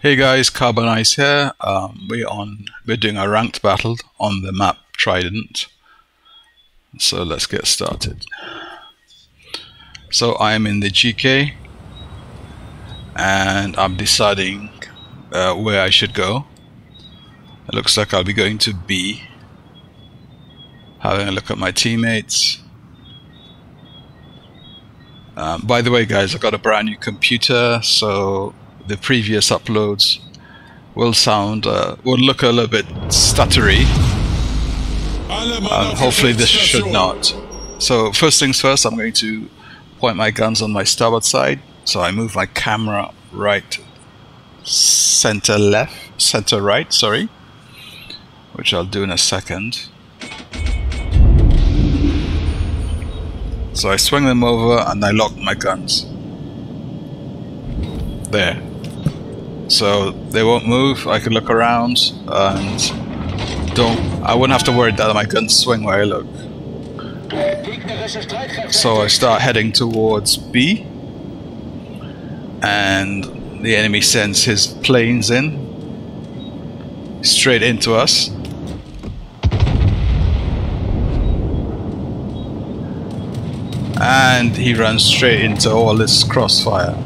Hey guys, Carbon Ice here. We're doing a ranked battle on the map Trident. So let's get started. So I am in the GK and I'm deciding where I should go. It looks like I'll be going to B. Having a look at my teammates. By the way guys, I got a brand new computer, so the previous uploads will look a little bit stuttery. Hopefully this should not. So first things first, I'm going to point my guns on my starboard side. So I move my camera right, center right, sorry, which I'll do in a second. So I swing them over and I lock my guns. There. So they won't move. I can look around and I wouldn't have to worry that my guns swing where I look. So I start heading towards B, and the enemy sends his planes in straight into us. And he runs straight into all this crossfire,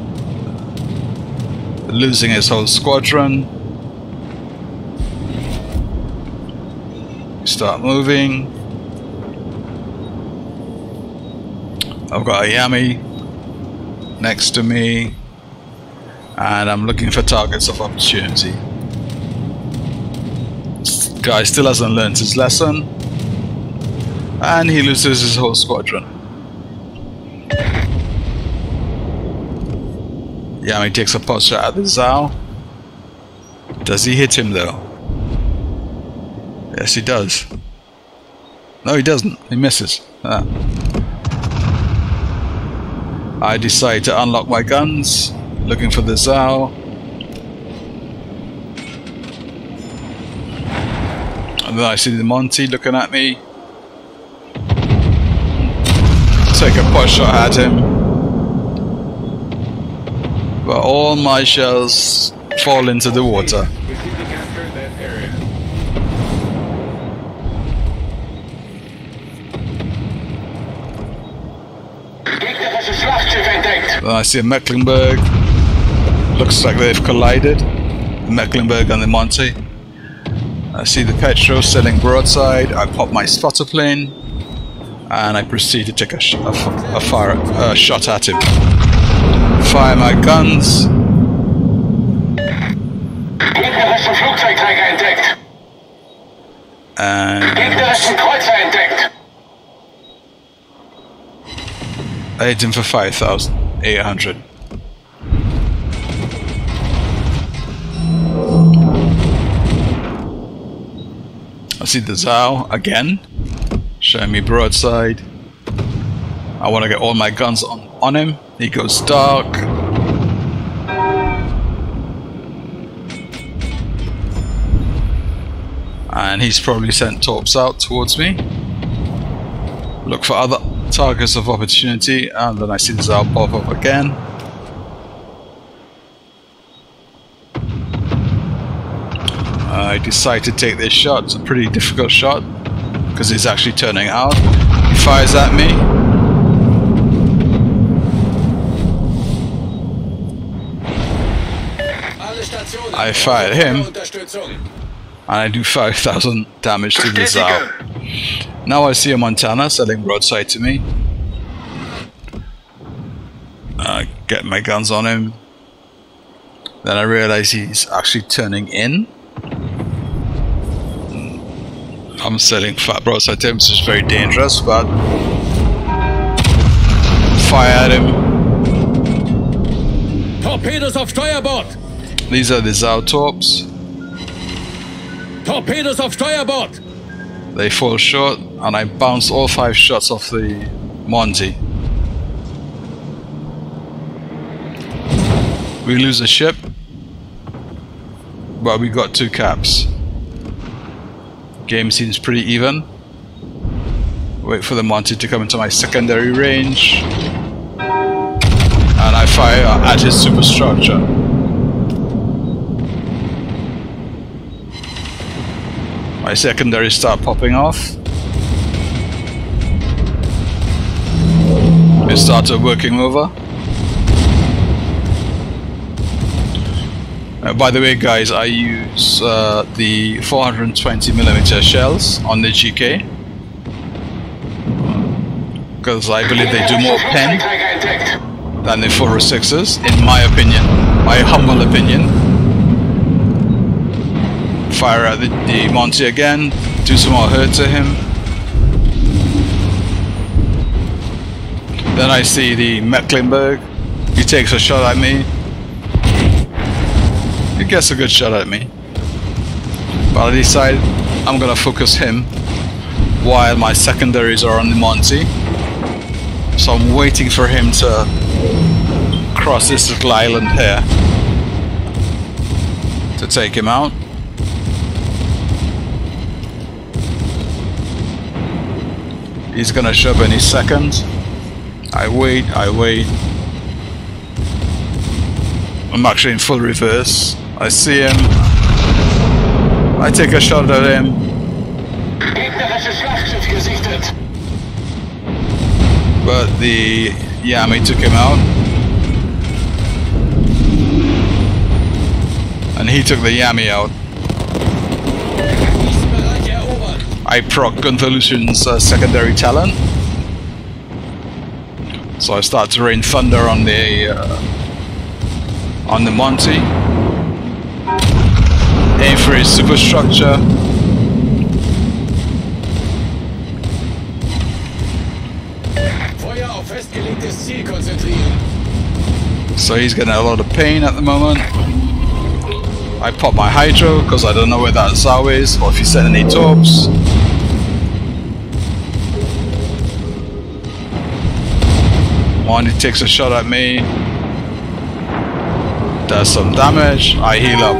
losing his whole squadron. Start moving. I've got a Yami next to me and I'm looking for targets of opportunity. This guy still hasn't learned his lesson and he loses his whole squadron. Yami takes a pot shot at the Zao. Does he hit him though? Yes, he does. No, he doesn't. He misses. I decide to unlock my guns, looking for the Zao. And then I see the Monty looking at me. Take a pot shot at him. But all my shells fall into the water. Then I see a Mecklenburg. Looks like they've collided. The Mecklenburg and the Monty. I see the Petro sailing broadside. I pop my spotter plane and I proceed to take a shot at him. Fire my guns. Gegnerischen Flugzeugträger entdeckt. And Gegnerischen Kreuzer entdeckt. I hit him for 5,800. I see the Zao again, showing me broadside. I want to get all my guns on him. He goes dark. And he's probably sent torps out towards me. Look for other targets of opportunity, and then I see the Zao pop up again. I decide to take this shot. It's a pretty difficult shot because he's actually turning out. He fires at me. I fire at him and I do 5,000 damage to the Zao. Now I see a Montana sailing broadside to me. I get my guns on him. Then I realize he's actually turning in. I'm sailing flat broadside to him, which is very dangerous, but fire at him. Torpedos auf Steuerbord! These are the Zao torps. Torpedos auf Steuerbord! They fall short, and I bounce all 5 shots off the Monty. We lose a ship, but we got 2 caps. Game seems pretty even. Wait for the Monty to come into my secondary range, and I fire at his superstructure. My secondaries start popping off. It started working over. By the way, guys, I use the 420mm shells on the GK because I believe they do more pen than the 406s, in my opinion, my humble opinion. Fire at the Monty again, do some more hurt to him. Then I see the Mecklenburg. He takes a shot at me. He gets a good shot at me. But I decide I'm gonna focus him while my secondaries are on the Monty. So I'm waiting for him to cross this little island here to take him out. He's gonna show up any second. I wait. I'm actually in full reverse. I see him. I take a shot at him. But the Yami took him out. And he took the Yami out. I proc Gunther Lucian's secondary talent. So I start to rain thunder on the Monty. Aim for his superstructure. So he's getting a lot of pain at the moment. I pop my hydro because I don't know where that Zao is or if he's sent any torps. One, he takes a shot at me. Does some damage. I heal up.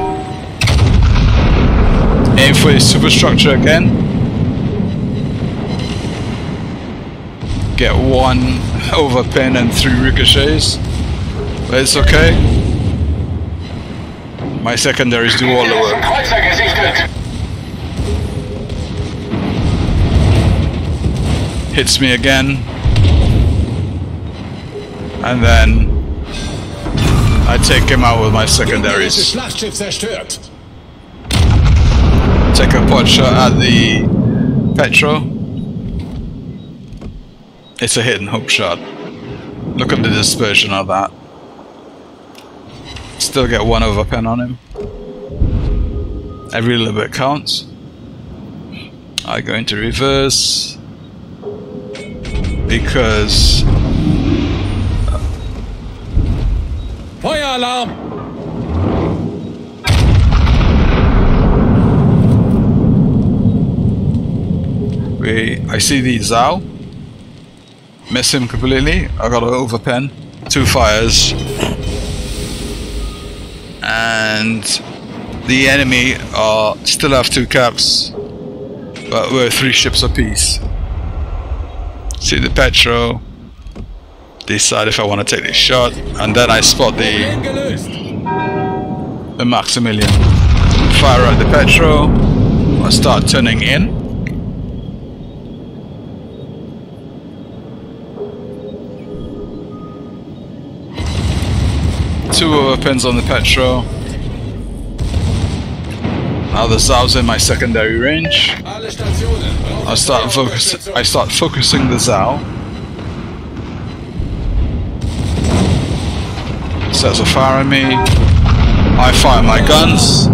Aim for his superstructure again. Get one overpin and 3 ricochets. But it's okay. My secondaries do all the work. Hits me again. And then I take him out with my secondaries. Take a pot shot at the Petro. It's a hit and hope shot. Look at the dispersion of that. Still get 1 overpen on him. Every little bit counts. I go into reverse because Fire alarm! I see the Zao. Miss him completely. I got an overpen. 2 fires. And the enemy still have 2 caps. But we're 3 ships apiece. See the Petro. Decide if I want to take this shot. And then I spot the Maximilian. Fire at the Petro. I start turning in. Two overpins on the Petro. Now the Zao's in my secondary range. I start focusing the Zao. Sets a fire on me. I fire my guns.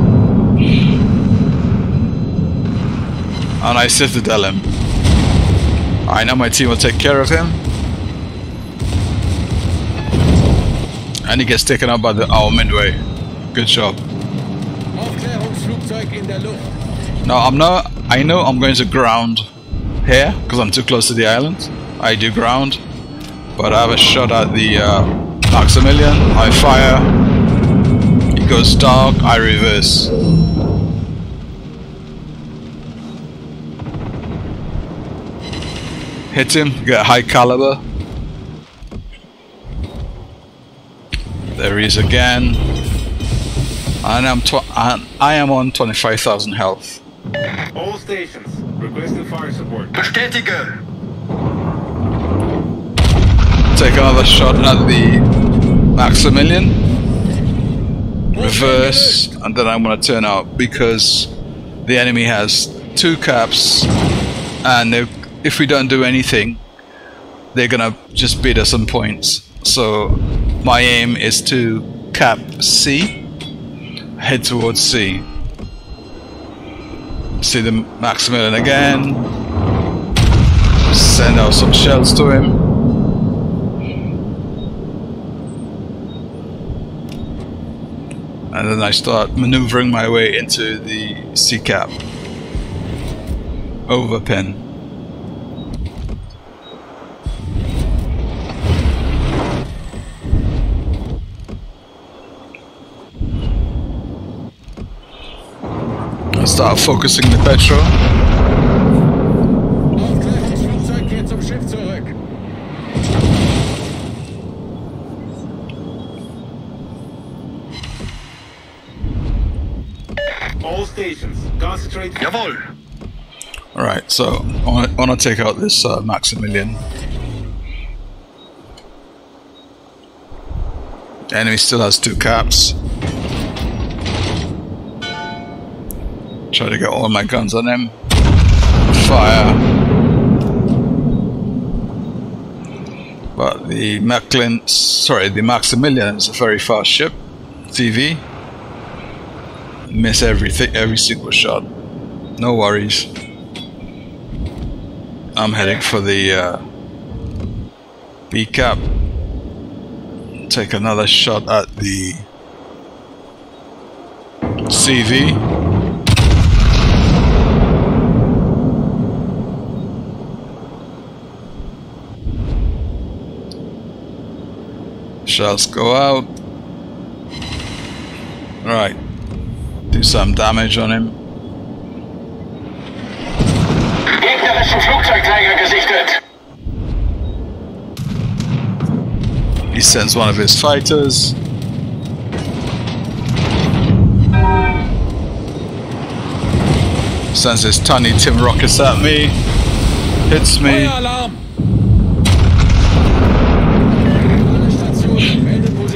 And I citadel him. I know my team will take care of him. And he gets taken out by our midway. Good job. No, I know I'm going to ground here because I'm too close to the island. I do ground, but I have a shot at the Maximilian. I fire. He goes dark. I reverse. Hit him. Get a high caliber. There he is again. And I am on 25,000 health. All stations, requesting fire support. Bestätige. Take another shot at the Maximilian. Reverse, and then I'm going to turn out because the enemy has 2 caps, and if we don't do anything, they're going to just beat us on points. So my aim is to cap C, head towards C. See the Maximilian again, send out some shells to him. And then I start maneuvering my way into the C cap. Overpin. I start focusing the petrol. Aufklärungsflugzeug kehrt zum Schiff zurück. All stations, concentrate. Jawohl. Alright, so I want to take out this Maximilian. Enemy still has 2 caps. Try to get all my guns on him. Fire. But the the Maximilian is a very fast ship. TV. Miss every single shot. No worries. I'm heading for the B cap. Take another shot at the CV. Shells go out. Right. Do some damage on him. Gegnerischen Flugzeugträger gesichtet. He sends one of his fighters. Sends his tiny Tim rockets at me. Hits me. Feueralarm!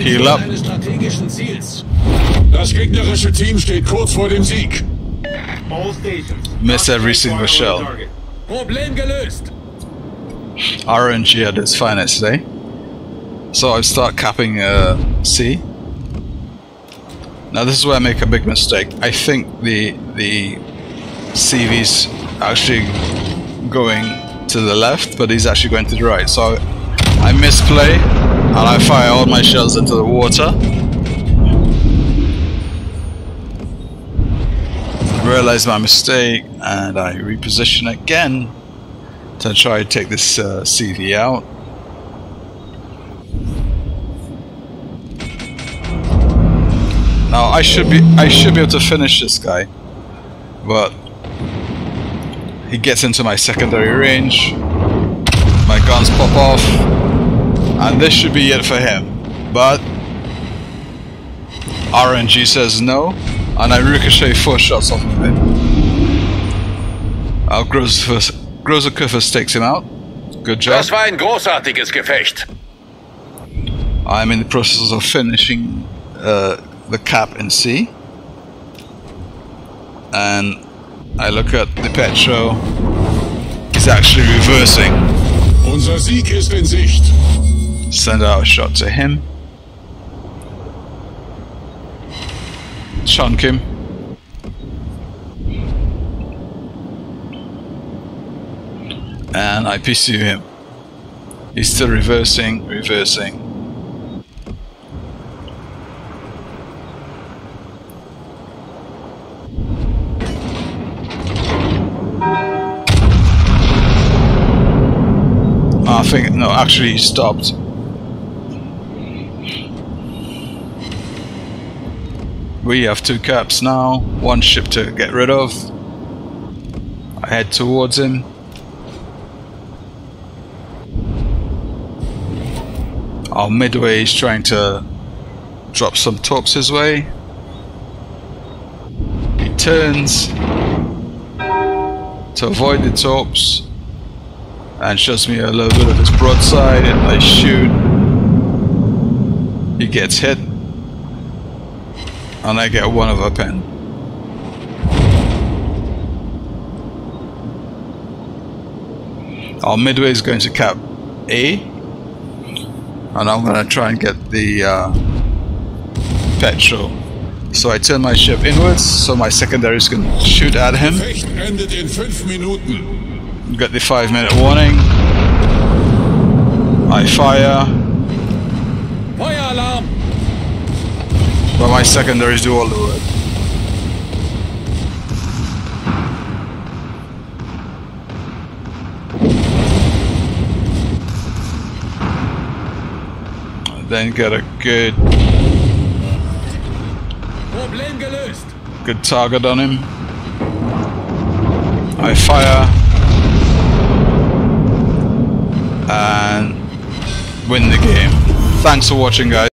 Heal up. Eines strategischen Ziels. Das gegnerische Team steht kurz vor dem Sieg. All stations. Miss every concentrate single fire on the shell. target. Problem gelöst. RNG at its finest today. So I start capping C. Now this is where I make a big mistake. I think the CV's actually going to the left, but he's actually going to the right. So I misplay and I fire all my shells into the water. I realize my mistake and I reposition again to try to take this CV out. Now I should be able to finish this guy, but he gets into my secondary range. My guns pop off, and this should be it for him. But RNG says no, and I ricochet 4 shots off of him. Our Großer takes him out. Good job. Das war ein großartiges Gefecht. I'm in the process of finishing the cap in C, and I look at the Petro. He's actually reversing. Unser Sieg ist in Sicht. Send out a shot to him. Chunk him. And I pursue him. He's still reversing. I think, no, actually he stopped. We have 2 caps now, 1 ship to get rid of. I head towards him. Our midway is trying to drop some torps his way. He turns. to avoid the torps, and shows me a little bit of his broadside, and I shoot. He gets hit, and I get one of a pen. Our midway is going to cap A, and I'm going to try and get the petrol. So I turn my ship inwards so my secondaries can shoot at him. Gefecht endet in 5 Minuten. Got the 5-minute warning. I fire, Feueralarm! but my secondaries do all the work. Then get a good Problem gelöst! target on him. I fire and win the game. Thanks for watching, guys.